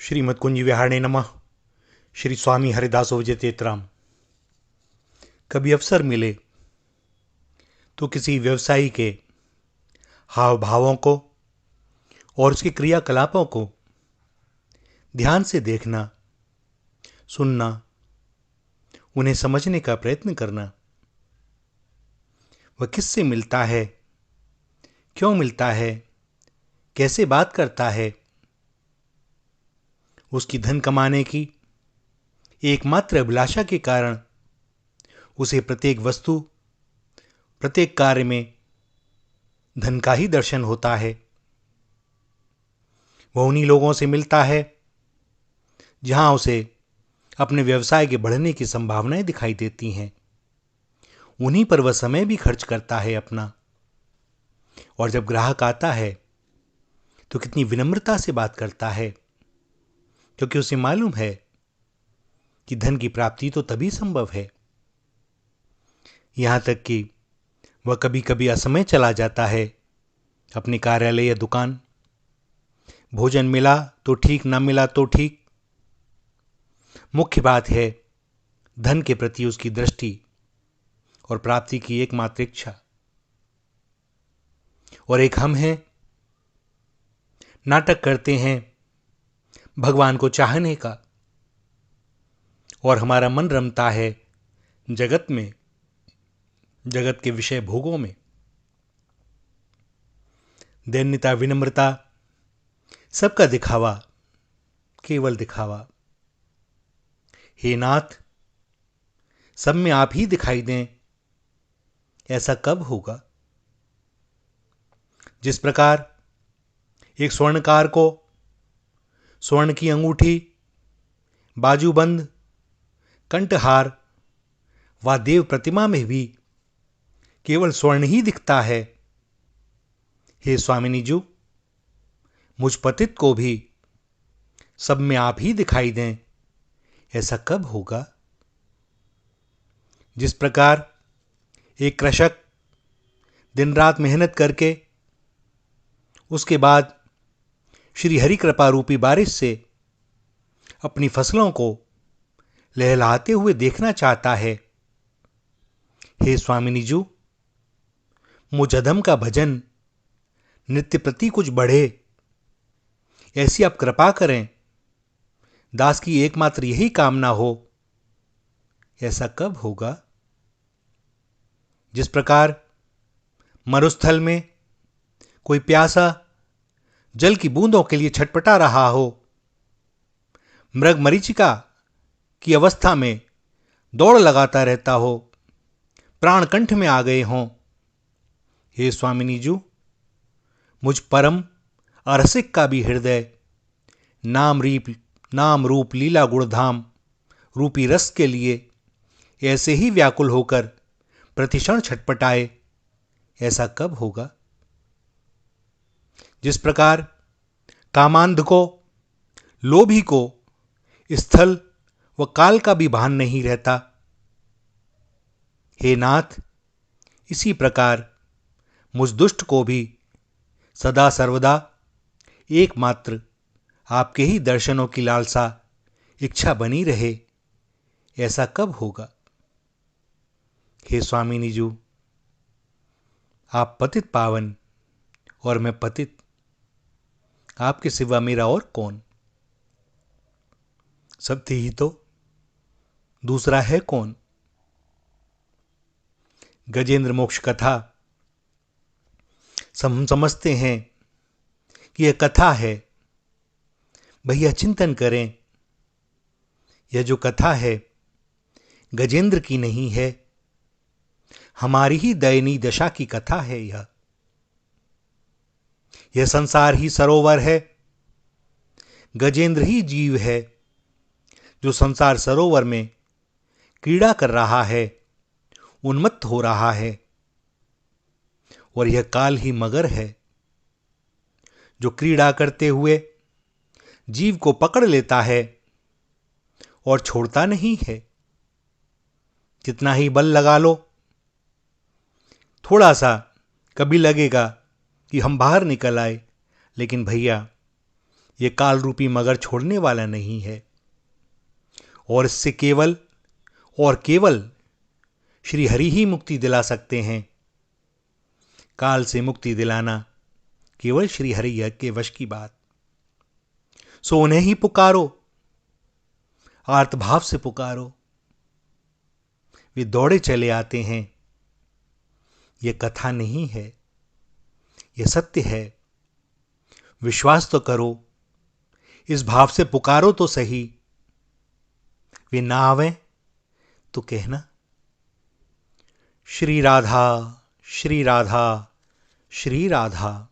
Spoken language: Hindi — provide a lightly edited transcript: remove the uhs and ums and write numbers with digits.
श्रीमद्कुंज विहारणे नमः। श्री स्वामी हरिदासो विजयतेतराम। कभी अवसर मिले तो किसी व्यवसायी के हाव भावों को और उसके क्रियाकलापों को ध्यान से देखना, सुनना, उन्हें समझने का प्रयत्न करना। वह किससे मिलता है, क्यों मिलता है, कैसे बात करता है, उसकी धन कमाने की एकमात्र अभिलाषा के कारण उसे प्रत्येक वस्तु, प्रत्येक कार्य में धन का ही दर्शन होता है। वह उन्हीं लोगों से मिलता है जहां उसे अपने व्यवसाय के बढ़ने की संभावनाएं दिखाई देती हैं। उन्हीं पर वह समय भी खर्च करता है अपना। और जब ग्राहक आता है तो कितनी विनम्रता से बात करता है, क्योंकि उसे मालूम है कि धन की प्राप्ति तो तभी संभव है। यहां तक कि वह कभी कभी असमय चला जाता है अपने कार्यालय या दुकान। भोजन मिला तो ठीक, ना मिला तो ठीक। मुख्य बात है धन के प्रति उसकी दृष्टि और प्राप्ति की एकमात्र इच्छा। और एक हम हैं, नाटक करते हैं भगवान को चाहने का, और हमारा मन रमता है जगत में, जगत के विषय भोगों में। दैन्यता, विनम्रता, सबका दिखावा, केवल दिखावा। हे नाथ, सब में आप ही दिखाई दें, ऐसा कब होगा? जिस प्रकार एक स्वर्णकार को स्वर्ण की अंगूठी, बाजूबंद, कंठहार व देव प्रतिमा में भी केवल स्वर्ण ही दिखता है, हे स्वामिनी जी, मुझ पतित को भी सब में आप ही दिखाई दें, ऐसा कब होगा? जिस प्रकार एक कृषक दिन रात मेहनत करके उसके बाद श्री हरि कृपा रूपी बारिश से अपनी फसलों को लहलहाते हुए देखना चाहता है, हे स्वामिनी जी, मुझ अधम का भजन नित्य प्रति कुछ बढ़े, ऐसी आप कृपा करें। दास की एकमात्र यही कामना हो, ऐसा कब होगा? जिस प्रकार मरुस्थल में कोई प्यासा जल की बूंदों के लिए छटपटा रहा हो, मृग मरीचिका की अवस्था में दौड़ लगाता रहता हो, प्राण कंठ में आ गए हों, हे स्वामिनी जी, मुझ परम अरसिक का भी हृदय नाम रूप लीला गुणधाम रूपी रस के लिए ऐसे ही व्याकुल होकर प्रतिक्षण छटपटाए, ऐसा कब होगा? जिस प्रकार कामांध को, लोभी को स्थल व काल का भी भान नहीं रहता, हे नाथ, इसी प्रकार मुझ दुष्ट को भी सदा सर्वदा एकमात्र आपके ही दर्शनों की लालसा, इच्छा बनी रहे, ऐसा कब होगा? हे स्वामिनी जी, आप पतित पावन और मैं पतित, आपके सिवा मेरा और कौन? सब थे ही तो, दूसरा है कौन? गजेंद्र मोक्ष कथा हम समझते हैं कि यह कथा है। भैया चिंतन करें, यह जो कथा है गजेंद्र की नहीं है, हमारी ही दयनीय दशा की कथा है। यह संसार ही सरोवर है, गजेंद्र ही जीव है जो संसार सरोवर में क्रीड़ा कर रहा है, उन्मत्त हो रहा है। और यह काल ही मगर है जो क्रीड़ा करते हुए जीव को पकड़ लेता है और छोड़ता नहीं है। कितना ही बल लगा लो, थोड़ा सा कभी लगेगा कि हम बाहर निकल आए, लेकिन भैया ये काल रूपी मगर छोड़ने वाला नहीं है और इससे केवल और केवल श्री हरि ही मुक्ति दिला सकते हैं। काल से मुक्ति दिलाना केवल श्री हरि के वश की बात। सो उन्हें ही पुकारो, आर्तभाव से पुकारो, वे दौड़े चले आते हैं। यह कथा नहीं है, यह सत्य है। विश्वास तो करो, इस भाव से पुकारो तो सही। वे ना आवे तो कहना श्री राधा, श्री राधा, श्री राधा।